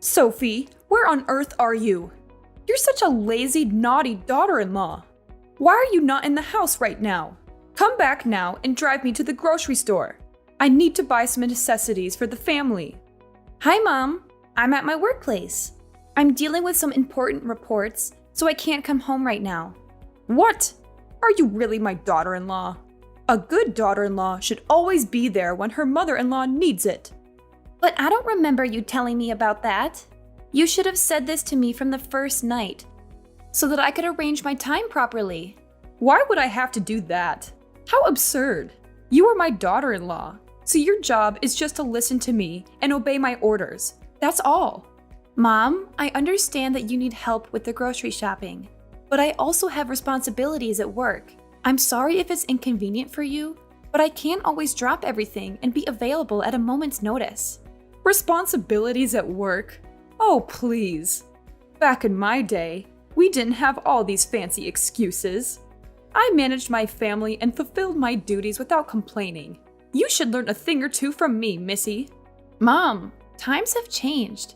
Sophie, where on earth are you? You're such a lazy, naughty daughter-in-law. Why are you not in the house right now? Come back now and drive me to the grocery store. I need to buy some necessities for the family. Hi, Mom. I'm at my workplace. I'm dealing with some important reports, so I can't come home right now. What? Are you really my daughter-in-law? A good daughter-in-law should always be there when her mother-in-law needs it. But I don't remember you telling me about that. You should have said this to me from the first night, so that I could arrange my time properly. Why would I have to do that? How absurd. You are my daughter-in-law, so your job is just to listen to me and obey my orders. That's all. Mom, I understand that you need help with the grocery shopping, but I also have responsibilities at work. I'm sorry if it's inconvenient for you, but I can't always drop everything and be available at a moment's notice. Responsibilities at work? Oh, please. Back in my day, we didn't have all these fancy excuses. I managed my family and fulfilled my duties without complaining. You should learn a thing or two from me, Missy. Mom, times have changed,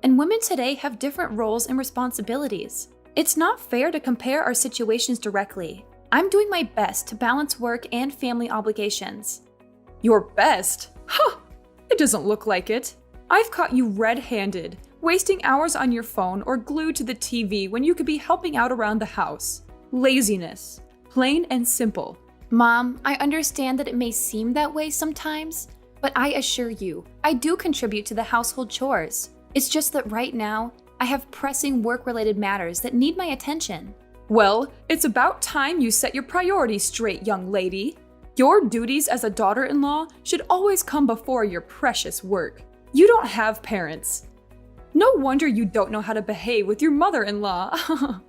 and women today have different roles and responsibilities. It's not fair to compare our situations directly. I'm doing my best to balance work and family obligations. Your best? Huh! It doesn't look like it. I've caught you red-handed, wasting hours on your phone or glued to the TV when you could be helping out around the house. Laziness. Plain and simple. Mom, I understand that it may seem that way sometimes, but I assure you, I do contribute to the household chores. It's just that right now, I have pressing work-related matters that need my attention. Well, it's about time you set your priorities straight, young lady. Your duties as a daughter-in-law should always come before your precious work. You don't have parents. No wonder you don't know how to behave with your mother-in-law.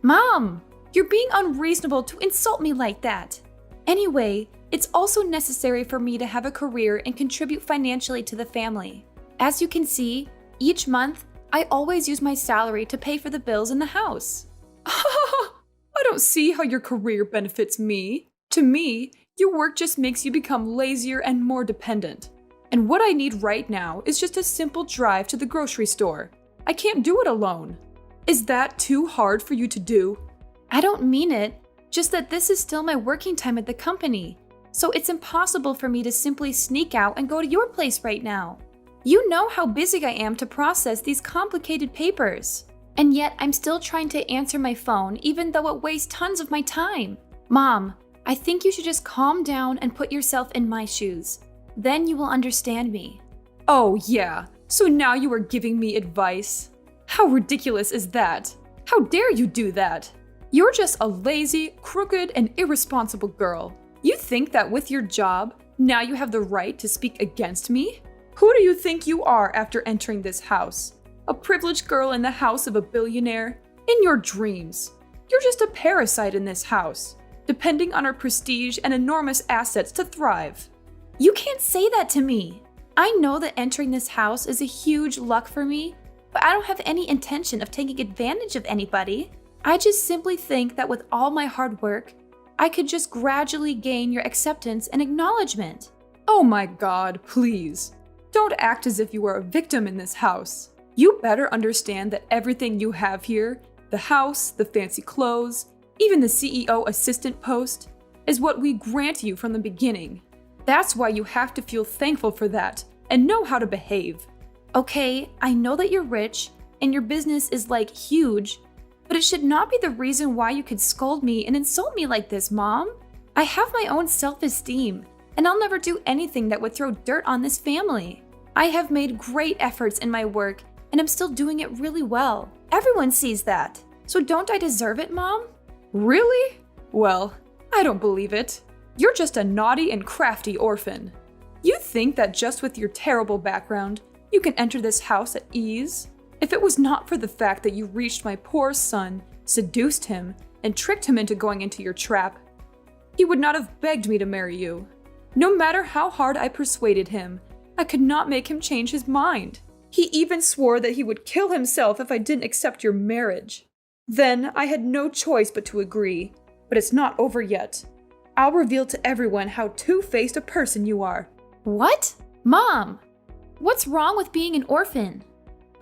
Mom, you're being unreasonable to insult me like that. Anyway, it's also necessary for me to have a career and contribute financially to the family. As you can see, each month, I always use my salary to pay for the bills in the house. I don't see how your career benefits me. To me, your work just makes you become lazier and more dependent. And what I need right now is just a simple drive to the grocery store. I can't do it alone. Is that too hard for you to do? I don't mean it, just that this is still my working time at the company, so it's impossible for me to simply sneak out and go to your place right now. You know how busy I am to process these complicated papers. And yet I'm still trying to answer my phone even though it wastes tons of my time. Mom, I think you should just calm down and put yourself in my shoes. Then you will understand me. Oh yeah, so now you are giving me advice? How ridiculous is that? How dare you do that? You're just a lazy, crooked, and irresponsible girl. You think that with your job, now you have the right to speak against me? Who do you think you are after entering this house? A privileged girl in the house of a billionaire? In your dreams. You're just a parasite in this house, depending on our prestige and enormous assets to thrive. You can't say that to me. I know that entering this house is a huge luck for me, but I don't have any intention of taking advantage of anybody. I just simply think that with all my hard work, I could just gradually gain your acceptance and acknowledgement. Oh my God, please. Don't act as if you are a victim in this house. You better understand that everything you have here, the house, the fancy clothes, even the CEO assistant post, is what we grant you from the beginning. That's why you have to feel thankful for that and know how to behave. Okay, I know that you're rich and your business is like huge, but it should not be the reason why you could scold me and insult me like this, Mom. I have my own self-esteem, and I'll never do anything that would throw dirt on this family. I have made great efforts in my work, and I'm still doing it really well. Everyone sees that. So don't I deserve it, Mom? Really? Well, I don't believe it. You're just a naughty and crafty orphan. You think that just with your terrible background, you can enter this house at ease? If it was not for the fact that you reached my poor son, seduced him, and tricked him into going into your trap, he would not have begged me to marry you. No matter how hard I persuaded him, I could not make him change his mind. He even swore that he would kill himself if I didn't accept your marriage. Then I had no choice but to agree, but it's not over yet. I'll reveal to everyone how two-faced a person you are. What? Mom, what's wrong with being an orphan?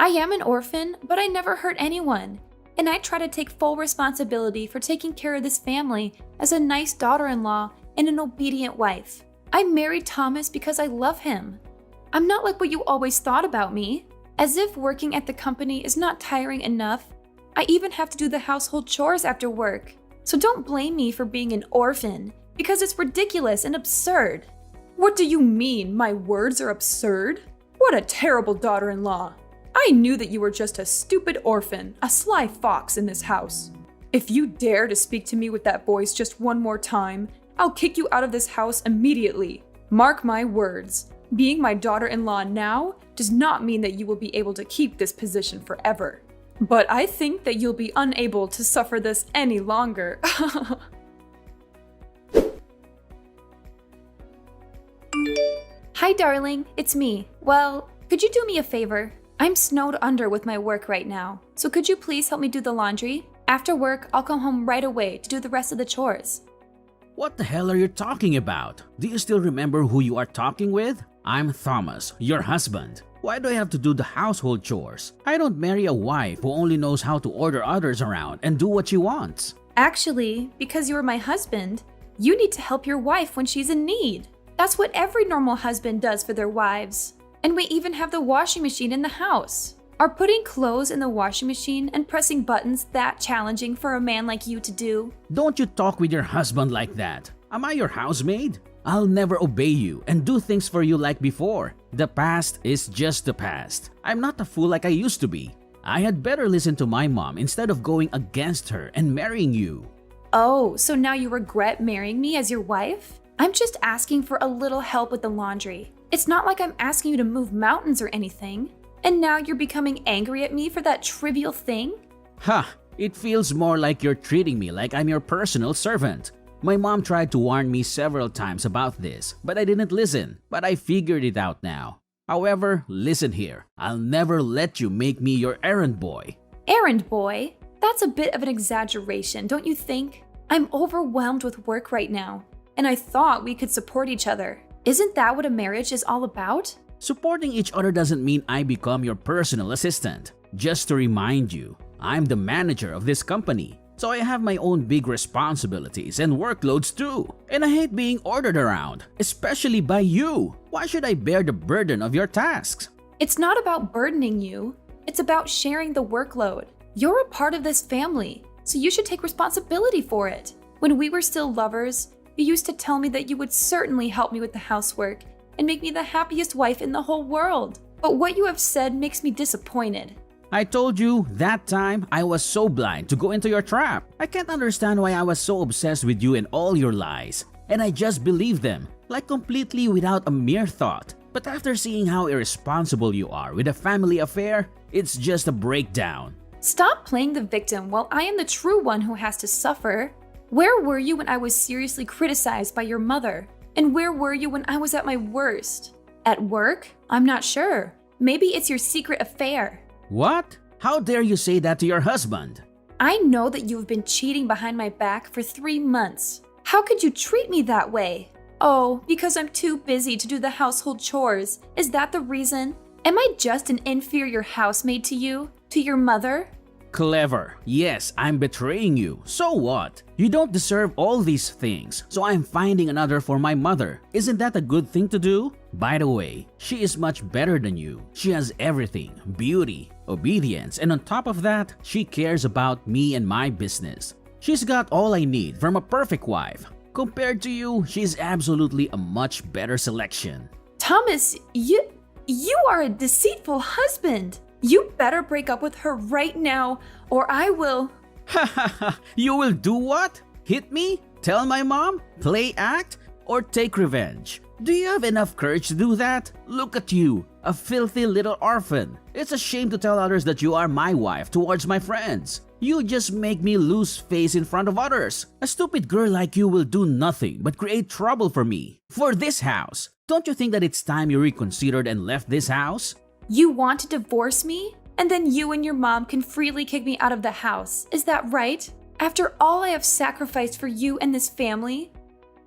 I am an orphan, but I never hurt anyone. And I try to take full responsibility for taking care of this family as a nice daughter-in-law and an obedient wife. I married Thomas because I love him. I'm not like what you always thought about me. As if working at the company is not tiring enough, I even have to do the household chores after work. So don't blame me for being an orphan, because it's ridiculous and absurd. What do you mean my words are absurd? What a terrible daughter-in-law. I knew that you were just a stupid orphan, a sly fox in this house. If you dare to speak to me with that voice just one more time, I'll kick you out of this house immediately. Mark my words. Being my daughter-in-law now does not mean that you will be able to keep this position forever. But I think that you'll be unable to suffer this any longer. Hi, darling, it's me. Well, could you do me a favor? I'm snowed under with my work right now, so could you please help me do the laundry? After work, I'll come home right away to do the rest of the chores. What the hell are you talking about? Do you still remember who you are talking with? I'm Thomas, your husband. Why do I have to do the household chores? I don't marry a wife who only knows how to order others around and do what she wants. Actually, because you're my husband, you need to help your wife when she's in need. That's what every normal husband does for their wives. And we even have the washing machine in the house. Are putting clothes in the washing machine and pressing buttons that challenging for a man like you to do? Don't you talk with your husband like that. Am I your housemaid? I'll never obey you and do things for you like before. The past is just the past. I'm not a fool like I used to be. I had better listen to my mom instead of going against her and marrying you. Oh, so now you regret marrying me as your wife? I'm just asking for a little help with the laundry. It's not like I'm asking you to move mountains or anything. And now you're becoming angry at me for that trivial thing? Ha! It feels more like you're treating me like I'm your personal servant. My mom tried to warn me several times about this, but I didn't listen. But I figured it out now. However, listen here. I'll never let you make me your errand boy. Errand boy? That's a bit of an exaggeration, don't you think? I'm overwhelmed with work right now, and I thought we could support each other. Isn't that what a marriage is all about? Supporting each other doesn't mean I become your personal assistant. Just to remind you, I'm the manager of this company, so I have my own big responsibilities and workloads too. And I hate being ordered around, especially by you. Why should I bear the burden of your tasks? It's not about burdening you. It's about sharing the workload. You're a part of this family, so you should take responsibility for it. When we were still lovers, you used to tell me that you would certainly help me with the housework and make me the happiest wife in the whole world. But what you have said makes me disappointed. I told you that time I was so blind to go into your trap. I can't understand why I was so obsessed with you and all your lies. And I just believed them, like completely without a mere thought. But after seeing how irresponsible you are with a family affair, it's just a breakdown. Stop playing the victim while I am the true one who has to suffer. Where were you when I was seriously criticized by your mother? And where were you when I was at my worst? At work? I'm not sure. Maybe it's your secret affair. What? How dare you say that to your husband? I know that you have been cheating behind my back for 3 months. How could you treat me that way? Oh, because I'm too busy to do the household chores. Is that the reason? Am I just an inferior housemaid to you? To your mother? Clever. Yes, I'm betraying you. So what? You don't deserve all these things, so I'm finding another for my mother. Isn't that a good thing to do? By the way, she is much better than you. She has everything: beauty, obedience, and on top of that, she cares about me and my business. She's got all I need from a perfect wife. Compared to you, she's absolutely a much better selection. Thomas, you are a deceitful husband. You better break up with her right now, or I will. Ha ha ha! You will do what? Hit me? Tell my mom? Play act? Or take revenge? Do you have enough courage to do that? Look at you, a filthy little orphan. It's a shame to tell others that you are my wife towards my friends. You just make me lose face in front of others. A stupid girl like you will do nothing but create trouble for me. For this house. Don't you think that it's time you reconsidered and left this house? You want to divorce me? And then you and your mom can freely kick me out of the house. Is that right? After all I have sacrificed for you and this family?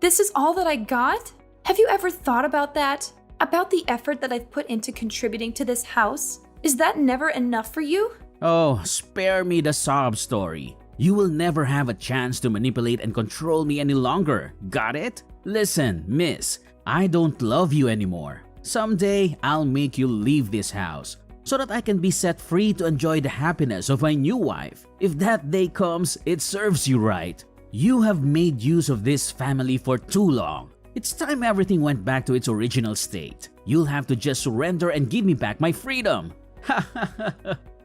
This is all that I got? Have you ever thought about that? About the effort that I've put into contributing to this house? Is that never enough for you? Oh, spare me the sob story. You will never have a chance to manipulate and control me any longer. Got it? Listen, miss, I don't love you anymore. Someday, I'll make you leave this house so that I can be set free to enjoy the happiness of my new wife. If that day comes, it serves you right. You have made use of this family for too long. It's time everything went back to its original state. You'll have to just surrender and give me back my freedom.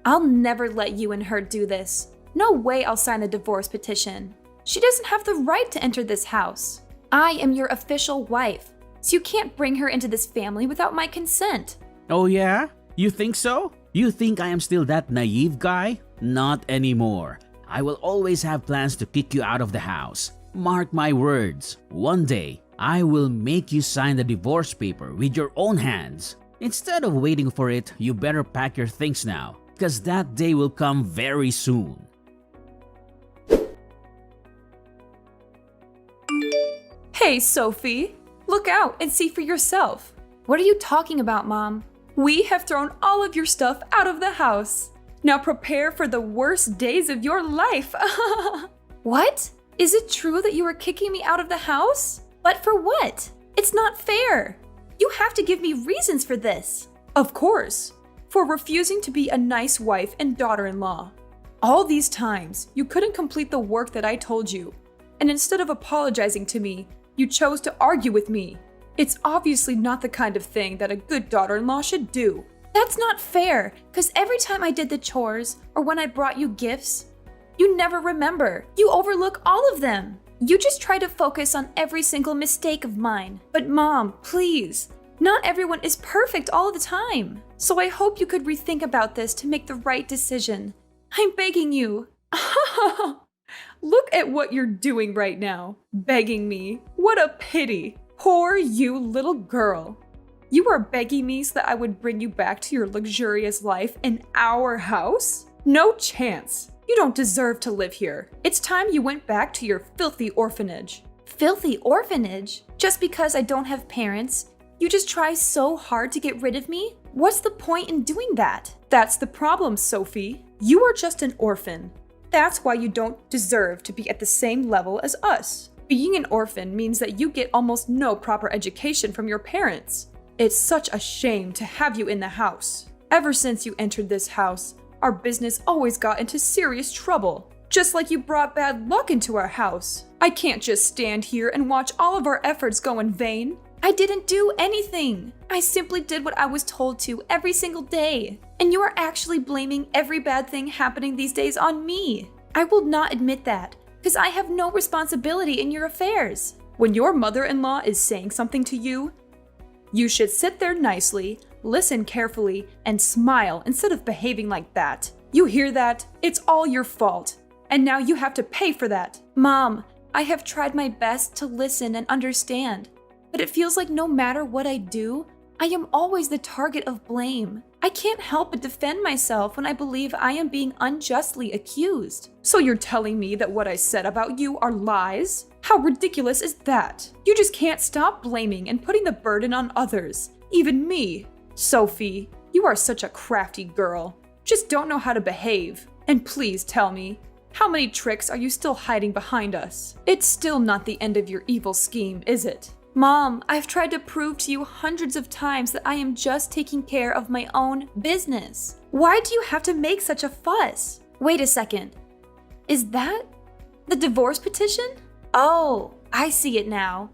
I'll never let you and her do this. No way I'll sign a divorce petition. She doesn't have the right to enter this house. I am your official wife, so you can't bring her into this family without my consent. Oh yeah? You think so? You think I am still that naive guy? Not anymore. I will always have plans to kick you out of the house. Mark my words. One day, I will make you sign the divorce paper with your own hands. Instead of waiting for it, you better pack your things now, because that day will come very soon. Hey, Sophie, look out and see for yourself. What are you talking about, Mom? We have thrown all of your stuff out of the house. Now prepare for the worst days of your life. What? Is it true that you are kicking me out of the house? But for what? It's not fair. You have to give me reasons for this. Of course, for refusing to be a nice wife and daughter-in-law. All these times, you couldn't complete the work that I told you, and instead of apologizing to me, you chose to argue with me. It's obviously not the kind of thing that a good daughter-in-law should do. That's not fair, because every time I did the chores or when I brought you gifts, you never remember. You overlook all of them. You just try to focus on every single mistake of mine. But Mom, please, not everyone is perfect all the time. So I hope you could rethink about this to make the right decision. I'm begging you. Look at what you're doing right now, begging me. What a pity. Poor you, little girl. You are begging me so that I would bring you back to your luxurious life in our house? No chance. You don't deserve to live here. It's time you went back to your filthy orphanage. Filthy orphanage? Just because I don't have parents? You just try so hard to get rid of me? What's the point in doing that? That's the problem, Sophie. You are just an orphan. That's why you don't deserve to be at the same level as us. Being an orphan means that you get almost no proper education from your parents. It's such a shame to have you in the house. Ever since you entered this house, our business always got into serious trouble. Just like you brought bad luck into our house. I can't just stand here and watch all of our efforts go in vain. I didn't do anything. I simply did what I was told to every single day. And you are actually blaming every bad thing happening these days on me. I will not admit that, because I have no responsibility in your affairs. When your mother-in-law is saying something to you, you should sit there nicely, listen carefully, and smile instead of behaving like that. You hear that? It's all your fault. And now you have to pay for that. Mom, I have tried my best to listen and understand, but it feels like no matter what I do, I am always the target of blame. I can't help but defend myself when I believe I am being unjustly accused. So you're telling me that what I said about you are lies? How ridiculous is that? You just can't stop blaming and putting the burden on others, even me. Sophie, you are such a crafty girl. Just don't know how to behave. And please tell me, how many tricks are you still hiding behind us? It's still not the end of your evil scheme, is it? Mom, I've tried to prove to you hundreds of times that I am just taking care of my own business. Why do you have to make such a fuss? Wait a second. Is that the divorce petition? Oh, I see it now.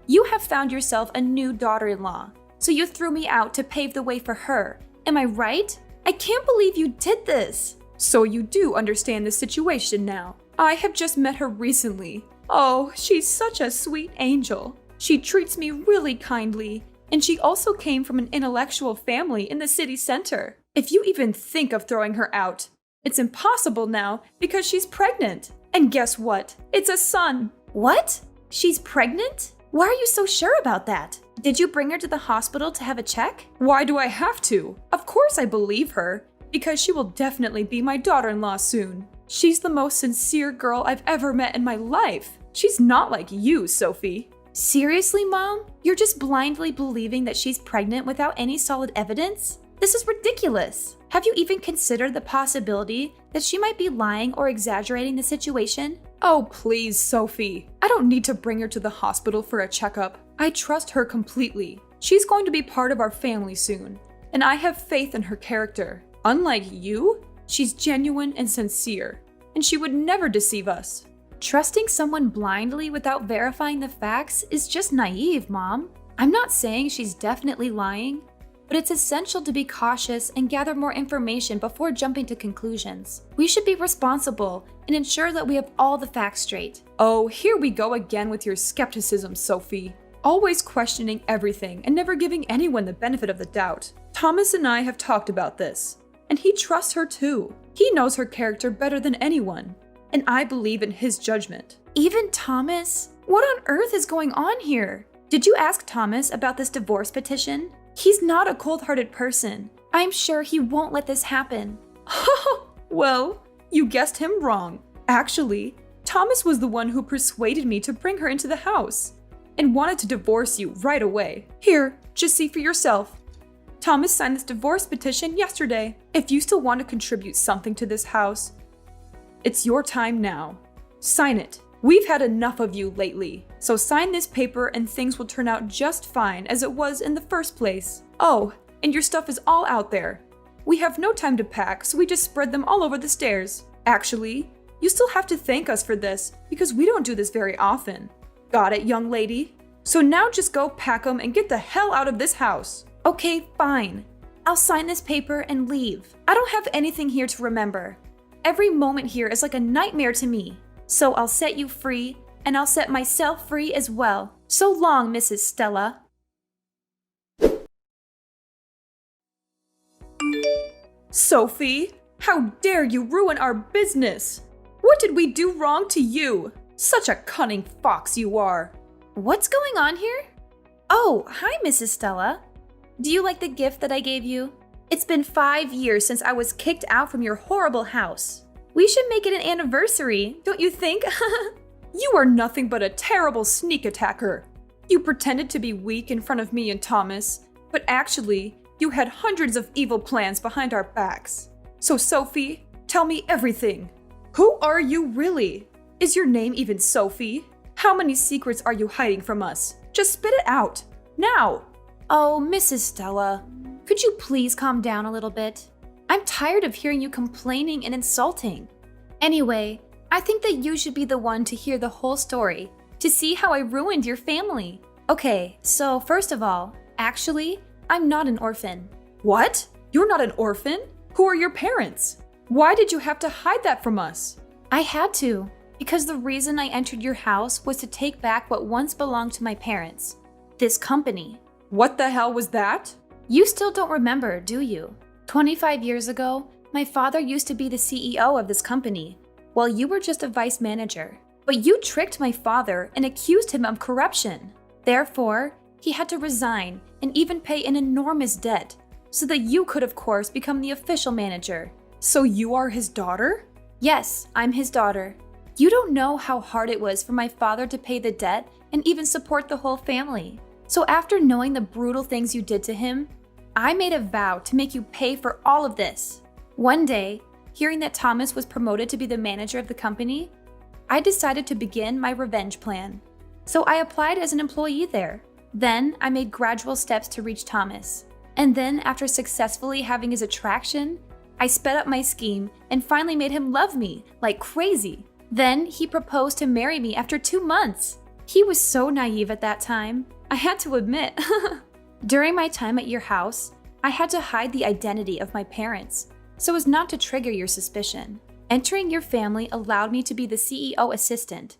You have found yourself a new daughter-in-law, so you threw me out to pave the way for her. Am I right? I can't believe you did this. So you do understand the situation now. I have just met her recently. Oh, she's such a sweet angel. She treats me really kindly, and she also came from an intellectual family in the city center. If you even think of throwing her out, it's impossible now because she's pregnant. And guess what? It's a son. What? She's pregnant? Why are you so sure about that? Did you bring her to the hospital to have a check? Why do I have to? Of course I believe her, because she will definitely be my daughter-in-law soon. She's the most sincere girl I've ever met in my life. She's not like you, Sophie. Seriously, Mom? You're just blindly believing that she's pregnant without any solid evidence? This is ridiculous. Have you even considered the possibility that she might be lying or exaggerating the situation? Oh, please, Sophie. I don't need to bring her to the hospital for a checkup. I trust her completely. She's going to be part of our family soon, and I have faith in her character. Unlike you, she's genuine and sincere, and she would never deceive us. Trusting someone blindly without verifying the facts is just naive, Mom. I'm not saying she's definitely lying, but it's essential to be cautious and gather more information before jumping to conclusions. We should be responsible and ensure that we have all the facts straight. Oh, here we go again with your skepticism, Sophie. Always questioning everything and never giving anyone the benefit of the doubt. Thomas and I have talked about this, and he trusts her too. He knows her character better than anyone, and I believe in his judgment. Even Thomas? What on earth is going on here? Did you ask Thomas about this divorce petition? He's not a cold-hearted person. I'm sure he won't let this happen. Well, you guessed him wrong. Actually, Thomas was the one who persuaded me to bring her into the house and wanted to divorce you right away. Here, just see for yourself. Thomas signed this divorce petition yesterday. If you still want to contribute something to this house, it's your time now. Sign it. We've had enough of you lately, so sign this paper and things will turn out just fine as it was in the first place. Oh, and your stuff is all out there. We have no time to pack, so we just spread them all over the stairs. Actually, you still have to thank us for this because we don't do this very often. Got it, young lady? So now just go pack them and get the hell out of this house. Okay, fine. I'll sign this paper and leave. I don't have anything here to remember. Every moment here is like a nightmare to me. So I'll set you free, and I'll set myself free as well. So long, Mrs. Stella. Sophie, how dare you ruin our business? What did we do wrong to you? Such a cunning fox you are. What's going on here? Oh, hi, Mrs. Stella. Do you like the gift that I gave you? It's been 5 years since I was kicked out from your horrible house. We should make it an anniversary, don't you think? You are nothing but a terrible sneak attacker. You pretended to be weak in front of me and Thomas, but actually, you had hundreds of evil plans behind our backs. So Sophie, tell me everything. Who are you really? Is your name even Sophie? How many secrets are you hiding from us? Just spit it out, now! Oh, Mrs. Stella, could you please calm down a little bit? I'm tired of hearing you complaining and insulting. Anyway, I think that you should be the one to hear the whole story, to see how I ruined your family. Okay, so first of all, actually, I'm not an orphan. What? You're not an orphan? Who are your parents? Why did you have to hide that from us? I had to, because the reason I entered your house was to take back what once belonged to my parents. This company. What the hell was that? You still don't remember, do you? 25 years ago, my father used to be the CEO of this company, while you were just a vice manager. But you tricked my father and accused him of corruption. Therefore, he had to resign and even pay an enormous debt, so that you could, of course, become the official manager. So you are his daughter? Yes, I'm his daughter. You don't know how hard it was for my father to pay the debt and even support the whole family. So after knowing the brutal things you did to him, I made a vow to make you pay for all of this. One day, hearing that Thomas was promoted to be the manager of the company, I decided to begin my revenge plan. So I applied as an employee there. Then I made gradual steps to reach Thomas. And then after successfully having his attraction, I sped up my scheme and finally made him love me like crazy. Then he proposed to marry me after 2 months. He was so naive at that time, I had to admit. During my time at your house, I had to hide the identity of my parents so as not to trigger your suspicion. Entering your family allowed me to be the CEO assistant,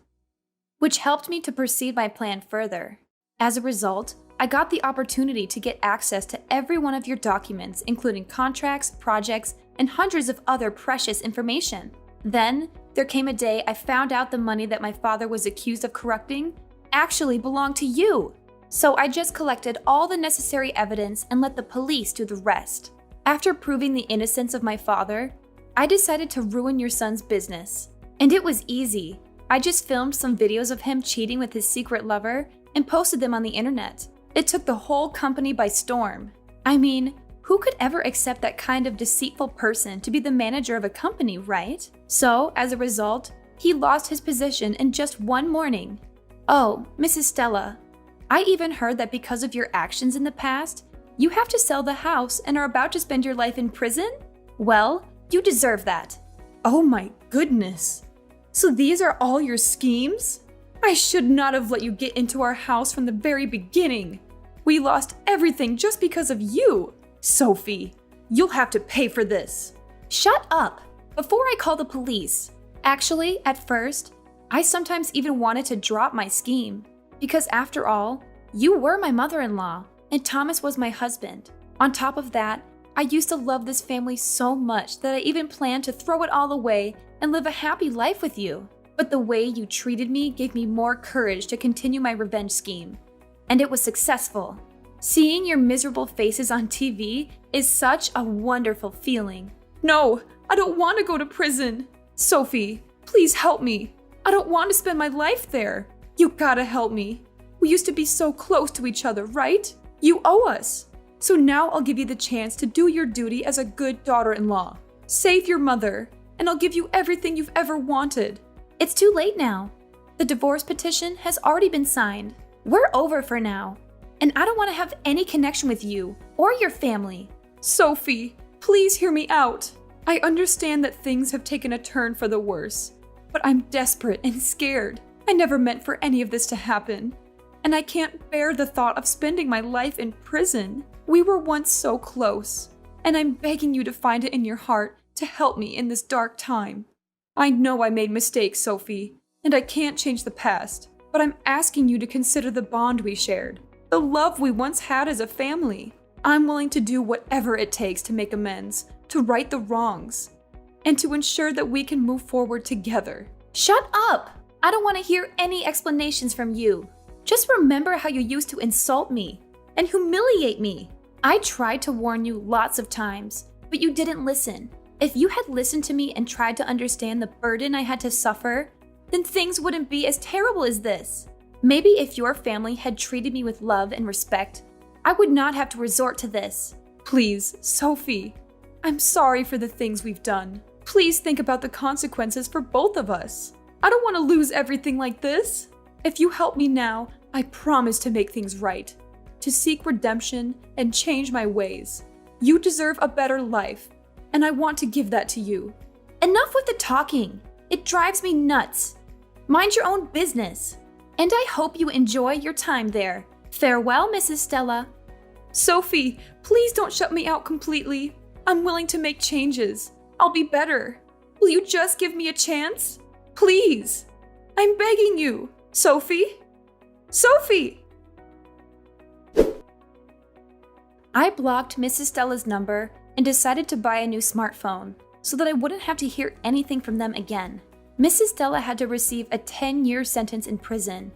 which helped me to proceed my plan further. As a result, I got the opportunity to get access to every one of your documents, including contracts, projects, and hundreds of other precious information. Then, there came a day I found out the money that my father was accused of corrupting actually belonged to you. So I just collected all the necessary evidence and let the police do the rest. After proving the innocence of my father, I decided to ruin your son's business. And it was easy. I just filmed some videos of him cheating with his secret lover and posted them on the internet. It took the whole company by storm. I mean, Who could ever accept that kind of deceitful person to be the manager of a company, right? So, as a result, he lost his position in just one morning. Oh, Mrs. Stella, I even heard that because of your actions in the past, you have to sell the house and are about to spend your life in prison? Well, you deserve that. Oh my goodness. So these are all your schemes? I should not have let you get into our house from the very beginning. We lost everything just because of you. Sophie, you'll have to pay for this. Shut up before I call the police. Actually, at first, I sometimes even wanted to drop my scheme. Because after all, you were my mother-in-law, and Thomas was my husband. On top of that, I used to love this family so much that I even planned to throw it all away and live a happy life with you. But the way you treated me gave me more courage to continue my revenge scheme. And it was successful. Seeing your miserable faces on TV is such a wonderful feeling. No, I don't want to go to prison. Sophie, please help me. I don't want to spend my life there. You gotta help me. We used to be so close to each other, right? You owe us. So now I'll give you the chance to do your duty as a good daughter-in-law. Save your mother, and I'll give you everything you've ever wanted. It's too late now. The divorce petition has already been signed. We're over for now. And I don't want to have any connection with you or your family. Sophie, please hear me out. I understand that things have taken a turn for the worse, but I'm desperate and scared. I never meant for any of this to happen. And I can't bear the thought of spending my life in prison. We were once so close, and I'm begging you to find it in your heart to help me in this dark time. I know I made mistakes, Sophie, and I can't change the past, but I'm asking you to consider the bond we shared, the love we once had as a family. I'm willing to do whatever it takes to make amends, to right the wrongs, and to ensure that we can move forward together. Shut up! I don't want to hear any explanations from you. Just remember how you used to insult me and humiliate me. I tried to warn you lots of times, but you didn't listen. If you had listened to me and tried to understand the burden I had to suffer, then things wouldn't be as terrible as this. Maybe if your family had treated me with love and respect, I would not have to resort to this. Please, Sophie, I'm sorry for the things we've done. Please think about the consequences for both of us. I don't want to lose everything like this. If you help me now, I promise to make things right, to seek redemption and change my ways. You deserve a better life, and I want to give that to you. Enough with the talking. It drives me nuts. Mind your own business. And I hope you enjoy your time there. Farewell, Mrs. Stella. Sophie, please don't shut me out completely. I'm willing to make changes. I'll be better. Will you just give me a chance? Please. I'm begging you. Sophie? Sophie! I blocked Mrs. Stella's number and decided to buy a new smartphone so that I wouldn't have to hear anything from them again. Mrs. Stella had to receive a 10-year sentence in prison.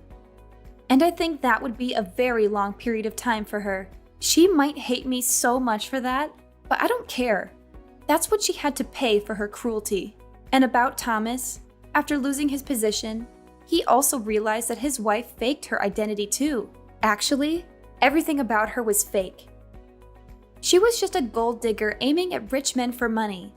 And I think that would be a very long period of time for her. She might hate me so much for that, but I don't care. That's what she had to pay for her cruelty. And about Thomas, after losing his position, he also realized that his wife faked her identity too. Actually, everything about her was fake. She was just a gold digger aiming at rich men for money.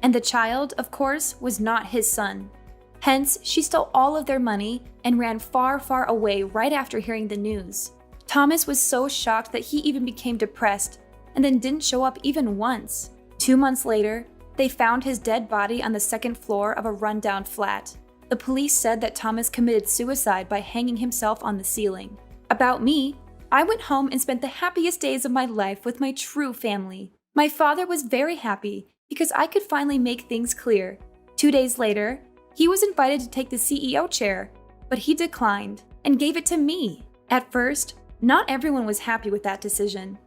And the child, of course, was not his son. Hence, she stole all of their money and ran far, far away right after hearing the news. Thomas was so shocked that he even became depressed and then didn't show up even once. 2 months later, they found his dead body on the second floor of a rundown flat. The police said that Thomas committed suicide by hanging himself on the ceiling. About me, I went home and spent the happiest days of my life with my true family. My father was very happy because I could finally make things clear. 2 days later, he was invited to take the CEO chair, but he declined and gave it to me. At first, not everyone was happy with that decision.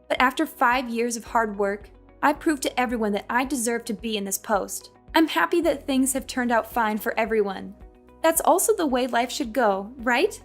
But after 5 years of hard work, I proved to everyone that I deserve to be in this post. I'm happy that things have turned out fine for everyone. That's also the way life should go, right?